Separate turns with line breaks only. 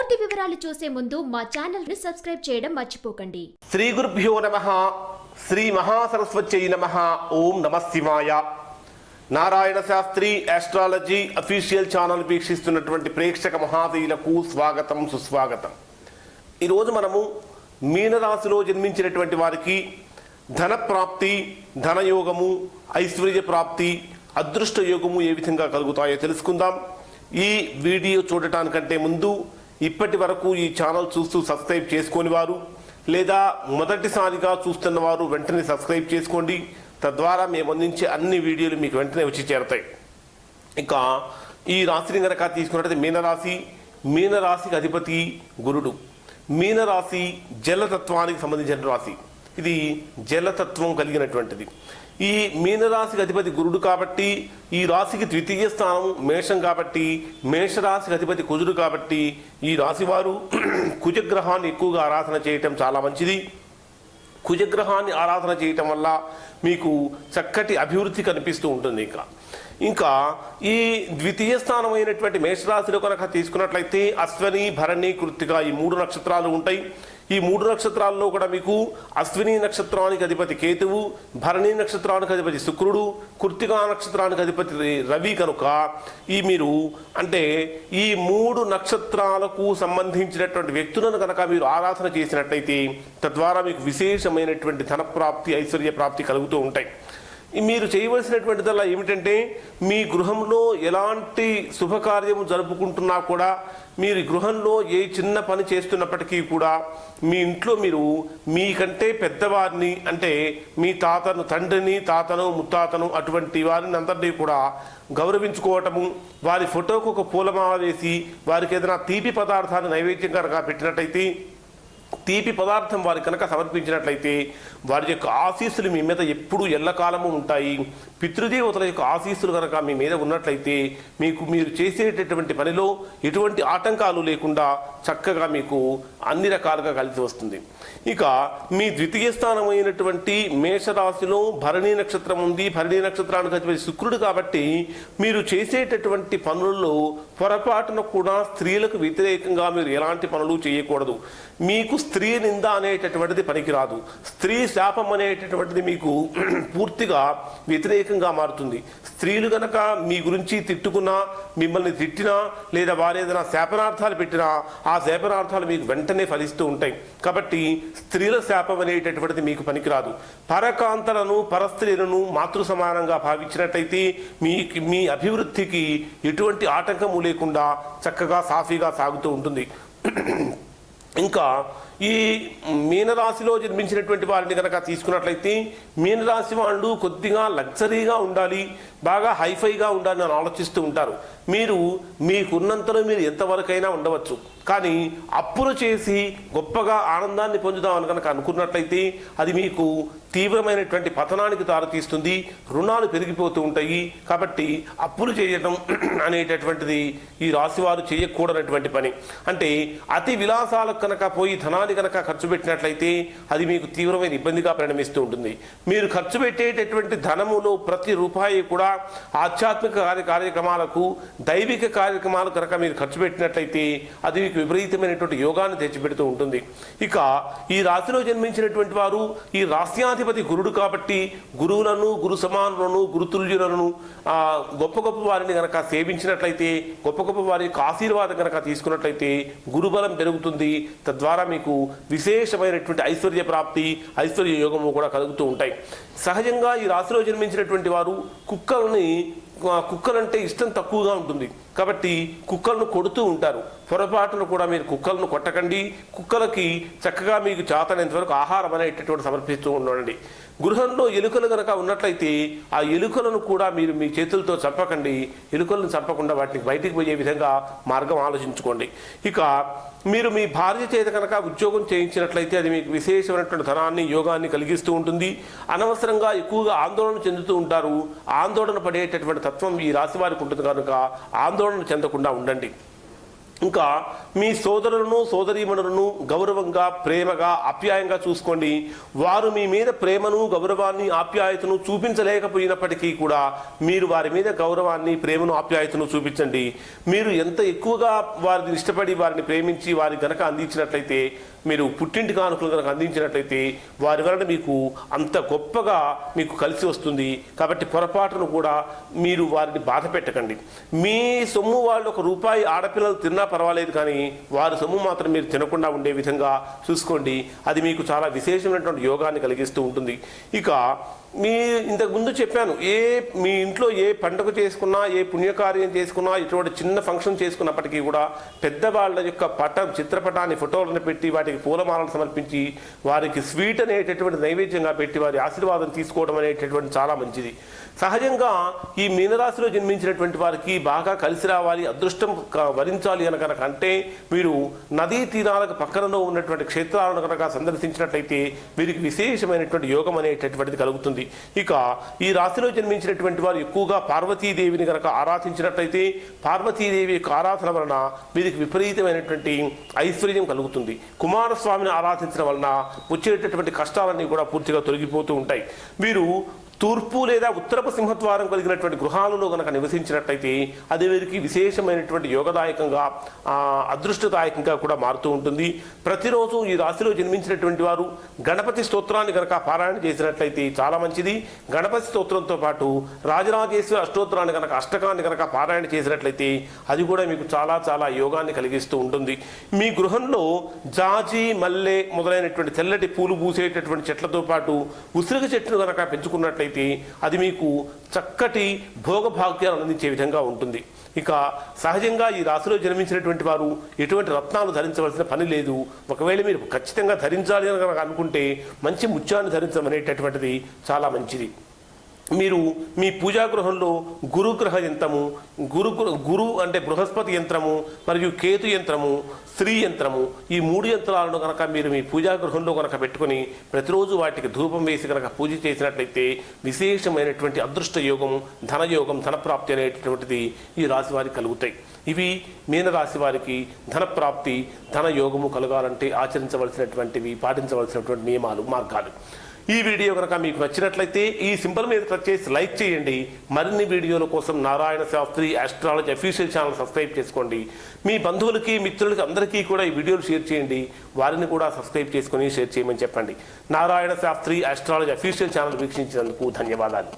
పూర్తి వివరాలు చూసే ముందు మా ఛానల్ ని సబ్స్క్రైబ్ చేయడం మర్చిపోకండి.
శ్రీ గురుభ్యో నమః. శ్రీ మహాసరస్వత్యై నమః. ఓం నమః శివాయ. Narayana Shastri astrology official channel వీక్షిస్తున్నటువంటి ప్రేక్షక మహాదీయులకు స్వాగతం, సుస్వాగతం. ఈరోజు మనము మీనరాశిలో జన్మించినటువంటి వారికి ధన ప్రాప్తి, ధనయోగము, ఐశ్వర్య ప్రాప్తి, అదృష్ట యోగము ఏ విధంగా కలుగుతాయో తెలుసుకుందాం. ఈ వీడియో చూడటానికంటే ముందు ఇప్పటి వరకు ఈ ఛానల్ చూస్తూ సబ్స్క్రైబ్ చేసుకొని వారు లేదా మొదటిసారిగా చూస్తున్న వారు వెంటనే సబ్స్క్రైబ్ చేసుకోండి. తద్వారా మేము అందించే అన్ని వీడియోలు మీకు వెంటనే వచ్చి చేరతాయి. ఇక ఈ రాశిని కనుక తీసుకున్నట్లయితే మీనరాశి. మీనరాశికి అధిపతి గురుడు. మీనరాశి జలతత్వానికి సంబంధించిన రాశి. ఇది జలతత్వం కలిగినటువంటిది. ఈ మీనరాశికి అధిపతి గురుడు కాబట్టి ఈ రాశికి ద్వితీయ స్థానం మేషం కాబట్టి మేషరాశికి అధిపతి కుజుడు కాబట్టి ఈ రాశి వారు కుజగ్రహాన్ని ఎక్కువగా ఆరాధన చేయటం చాలా మంచిది. కుజగ్రహాన్ని ఆరాధన చేయటం వల్ల మీకు చక్కటి అభివృద్ధి కనిపిస్తూ ఉంటుంది. ఇంకా ఈ ద్వితీయ స్థానమైనటువంటి మేషరాశిలో కనుక తీసుకున్నట్లయితే అశ్వని, భరణి, కృత్తిక ఈ 3 నక్షత్రాలు ఉంటాయి. ఈ 3 నక్షత్రాల్లో కూడా మీకు అశ్విని నక్షత్రానికి అధిపతి కేతువు, భరణి నక్షత్రానికి అధిపతి శుక్రుడు, కృత్తికా నక్షత్రానికి అధిపతి రవి కనుక మీరు అంటే ఈ 3 నక్షత్రాలకు సంబంధించినటువంటి వ్యక్తులను కనుక మీరు ఆరాధన చేసినట్లయితే తద్వారా మీకు విశేషమైనటువంటి ధన ప్రాప్తి, ఐశ్వర్య ప్రాప్తి కలుగుతూ ఉంటాయి. మీరు చేయవలసినటువంటిదల్లా ఏమిటంటే మీ గృహంలో ఎలాంటి శుభకార్యము జరుపుకుంటున్నా కూడా మీరు గృహంలో ఏ చిన్న పని చేస్తున్నప్పటికీ కూడా మీ ఇంట్లో మీరు మీకంటే పెద్దవారిని అంటే మీ తాతను, తండ్రిని, తాతను, ముత్తాతను అటువంటి వారిని అందరినీ కూడా గౌరవించుకోవటము, వారి ఫోటోకు ఒక పూలమాల వేసి వారికి ఏదైనా తీపి పదార్థాన్ని నైవేద్యం కనుక పెట్టినట్టయితే తీపి పదార్థం వారి కనుక సమర్పించినట్లయితే వారి యొక్క ఆశీస్సులు మీ మీద ఎప్పుడూ ఎల్లకాలము ఉంటాయి. పితృదేవతల యొక్క ఆశీస్సులు కనుక మీ మీద ఉన్నట్లయితే మీరు చేసేటటువంటి పనిలో ఎటువంటి ఆటంకాలు లేకుండా చక్కగా మీకు అన్ని రకాలుగా కలిసి వస్తుంది. ఇక మీ ద్వితీయ స్థానం అయినటువంటి మేషరాశిలో భరణి నక్షత్రం ఉంది. భరణి నక్షత్రానికి అధిపతి శుక్రుడు కాబట్టి మీరు చేసేటటువంటి పనులలో పొరపాటున కూడా స్త్రీలకు వ్యతిరేకంగా మీరు ఎలాంటి పనులు చేయకూడదు. మీకు స్త్రీ నింద అనేటటువంటిది పనికిరాదు. స్త్రీ శాపం అనేటటువంటిది మీకు పూర్తిగా వ్యతిరేకంగా మారుతుంది. స్త్రీలు కనుక మీ గురించి తిట్టుకున్నా, మిమ్మల్ని తిట్టినా లేదా వారు ఏదైనా శాపనార్థాలు పెట్టినా ఆ శాపనార్థాలు మీకు వెంటనే ఫలిస్తూ ఉంటాయి. కాబట్టి స్త్రీల శాపం అనేటటువంటిది మీకు పనికిరాదు. పరకాంతలను, పరస్త్రీలను మాతృ సమానంగా భావించినట్లయితే మీ అభివృద్ధికి ఎటువంటి ఆటంకము లేకుండా చక్కగా సాఫీగా సాగుతూ ఉంటుంది. ఇంకా ఈ మీనరాశిలో జన్మించినటువంటి వారిని కనుక తీసుకున్నట్లయితే మీనరాశి వాళ్ళు కొద్దిగా లగ్జరీగా ఉండాలి, బాగా హైఫైగా ఉండాలని ఆలోచిస్తూ ఉంటారు. మీకున్నంతలో మీరు ఎంతవరకైనా ఉండవచ్చు. కానీ అప్పులు చేసి గొప్పగా ఆనందాన్ని పొందుదామని కనుక అనుకున్నట్లయితే అది మీకు తీవ్రమైనటువంటి పతనానికి దారితీస్తుంది. రుణాలు పెరిగిపోతూ ఉంటాయి. కాబట్టి అప్పులు చేయడం అనేటటువంటిది ఈ రాశివారు చేయకూడనటువంటి పని. అంటే అతి విలాసాలకు కనుక పోయి ధనాన్ని కనుక ఖర్చు పెట్టినట్లయితే అది మీకు తీవ్రమైన ఇబ్బందిగా పరిణమిస్తూ ఉంటుంది. మీరు ఖర్చు పెట్టేటటువంటి ధనములో ప్రతి రూపాయి కూడా ఆధ్యాత్మిక కార్యక్రమాలకు, దైవిక కార్యక్రమాలకు కనుక మీరు ఖర్చు పెట్టినట్లయితే అది మీకు విపరీతమైనటువంటి యోగాన్ని తెచ్చిపెడుతూ ఉంటుంది. ఇక ఈ రాశిలో జన్మించినటువంటి వారు ఈ రాశ్యాధిపతి గురుడు కాబట్టి గురువులను, గురు సమానులను, గురుతుల్యులను గొప్ప గొప్ప వారిని కనుక సేవించినట్లయితే, గొప్ప గొప్ప వారి యొక్క ఆశీర్వాదం కనుక తీసుకున్నట్లయితే గురుబలం పెరుగుతుంది. తద్వారా మీకు విశేషమైనటువంటి ఐశ్వర్య ప్రాప్తి, ఐశ్వర్య యోగము కూడా కలుగుతూ ఉంటాయి. సహజంగా ఈ రాశిలో జన్మించినటువంటి వారు కుక్కలంటే ఇష్టం తక్కువగా ఉంటుంది కాబట్టి కుక్కలను కొడుతూ ఉంటారు. పొరపాటును కూడా మీరు కుక్కలను కొట్టకండి. కుక్కలకి చక్కగా మీకు చేతనంతవరకు ఆహారం అనేటటువంటి సమర్పిస్తూ ఉండండి. గృహంలో ఎలుకలు కనుక ఉన్నట్లయితే ఆ ఎలుకలను కూడా మీరు మీ చేతులతో చంపకండి. ఎలుకలను చంపకుండా వాటిని బయటికి పోయే విధంగా మార్గం ఆలోచించుకోండి. ఇక మీరు మీ భార్య చేత కనుక ఉద్యోగం చేయించినట్లయితే అది మీకు విశేషమైనటువంటి ధనాన్ని, యోగాన్ని కలిగిస్తూ ఉంటుంది. అనవసరంగా ఎక్కువగా ఆందోళన చెందుతూ ఉంటారు. ఆందోళన పడేటటువంటి తత్వం ఈ రాశి వారికి ఉంటుంది కనుక ఆందోళన చెందకుండా ఉండండి. ఇంకా మీ సోదరులను సోదరీమణులను గౌరవంగా ప్రేమగా ఆప్యాయంగా చూసుకోండి. వారు మీ మీద ప్రేమను గౌరవాన్ని ఆప్యాయతను చూపించలేకపోయినప్పటికీ కూడా మీరు వారి మీద గౌరవాన్ని ప్రేమను ఆప్యాయతను చూపించండి. మీరు ఎంత ఎక్కువగా వారిని ఇష్టపడి వారిని ప్రేమించి వారి గనక అందించినట్లయితే, మీరు పుట్టింటి కానుకలు కనుక అందించినట్లయితే వారి వలన మీకు అంత గొప్పగా మీకు కలిసి వస్తుంది. కాబట్టి పొరపాటును కూడా మీరు వారిని బాధ పెట్టకండి. మీ సొమ్ము వాళ్ళు ₹1 ఆడపిల్లలు తిన్నా పర్వాలేదు, కానీ వారి సొమ్ము మాత్రం మీరు తినకుండా ఉండే విధంగా చూసుకోండి. అది మీకు చాలా విశేషమైనటువంటి యోగాన్ని కలిగిస్తూ ఉంటుంది. ఇక ఇంతకు ముందు చెప్పాను, మీ ఇంట్లో ఏ పండుగ చేసుకున్నా, ఏ పుణ్యకార్యం చేసుకున్నా, ఇటువంటి చిన్న ఫంక్షన్ చేసుకున్నప్పటికీ కూడా పెద్దవాళ్ళ యొక్క చిత్రపటాన్ని ఫోటోలను పెట్టి వాటికి పూలమాలను సమర్పించి వారికి స్వీట్ అనేటటువంటి నైవేద్యంగా పెట్టి వారి ఆశీర్వాదం తీసుకోవడం అనేటటువంటి చాలా మంచిది. సహజంగా ఈ మీనరాశిలో జన్మించినటువంటి వారికి బాగా కలిసి రావాలి, అదృష్టం వరించాలి అని కనుక అంటే మీరు నదీ తీరాలకు పక్కనలో ఉన్నటువంటి క్షేత్రాలను కనుక సందర్శించినట్లయితే వీరికి విశేషమైనటువంటి యోగం అనేటటువంటిది కలుగుతుంది. ఇక ఈ రాశిలో జన్మించినటువంటి వారు ఎక్కువగా పార్వతీదేవిని కనుక ఆరాధించినట్లయితే పార్వతీదేవి యొక్క ఆరాధన వలన వీరికి విపరీతమైనటువంటి ఐశ్వర్యం కలుగుతుంది. కుమారస్వామిని ఆరాధించడం వలన వచ్చేటటువంటి కష్టాలన్నీ కూడా పూర్తిగా తొలగిపోతూ ఉంటాయి. వీరు తూర్పు లేదా ఉత్తరపు సింహద్వారం కలిగినటువంటి గృహాలలో కనుక నివసించినట్లయితే అది వీరికి విశేషమైనటువంటి యోగదాయకంగా అదృష్టదాయకంగా కూడా మారుతూ ఉంటుంది. ప్రతిరోజు ఈ రాశిలో జన్మించినటువంటి వారు గణపతి స్తోత్రాన్ని కనుక పారాయణ చేసినట్లయితే చాలా మంచిది. గణపతి స్తోత్రంతో పాటు రాజరాజేశ్వరి అష్టోత్తరాన్ని కనుక అష్టకాన్ని కనుక పారాయణ చేసినట్లయితే అది కూడా మీకు చాలా చాలా యోగాన్ని కలిగిస్తూ ఉంటుంది. మీ గృహంలో జాజి మల్లె మొదలైనటువంటి తెల్లటి పూలు పూసేటటువంటి చెట్లతో పాటు ఉసిరిక చెట్టును కనుక పెంచుకున్నట్లయితే అది మీకు చక్కటి భోగభాగ్యాలను అందించే విధంగా ఉంటుంది. ఇక సహజంగా ఈ రాశిలో జన్మించినటువంటి వారు ఎటువంటి రత్నాలు ధరించవలసిన పని లేదు. ఒకవేళ మీరు ఖచ్చితంగా ధరించాలి అని అనుకుంటే మంచి ముత్యాన్ని ధరించడం అనేటటువంటిది చాలా మంచిది. మీరు మీ పూజాగృహంలో గురుగ్రహ యంత్రము, గురు అంటే బృహస్పతి యంత్రము మరియు కేతు యంత్రము, స్త్రీ యంత్రము, ఈ 3 యంత్రాలను కనుక మీరు మీ పూజాగృహంలో కనుక పెట్టుకొని ప్రతిరోజు వాటికి ధూపం వేసి కనుక పూజ చేసినట్లయితే విశేషమైనటువంటి అదృష్ట యోగం, ధనయోగం, ధనప్రాప్తి అనేటటువంటిది ఈ రాశి వారికి కలుగుతాయి. ఇవి మీనరాశి వారికి ధనప్రాప్తి, ధనయోగము కలగాలంటే ఆచరించవలసినటువంటివి, పాటించవలసినటువంటి నియమాలు, మార్గాలు. ఈ వీడియో కనుక మీకు నచ్చినట్లయితే ఈ సింబల్ మీద టచ్ చేసి లైక్ చేయండి. మరిన్ని వీడియోల కోసం Narayana Shastri astrology official channel subscribe చేసుకోండి. మీ బంధువులకి మిత్రులకి అందరికీ కూడా ఈ వీడియోలు షేర్ చేయండి. వారిని కూడా సబ్స్క్రైబ్ చేసుకొని షేర్ చేయమని చెప్పండి. Narayana Shastri astrology official channel వీక్షించినందుకు ధన్యవాదాలు.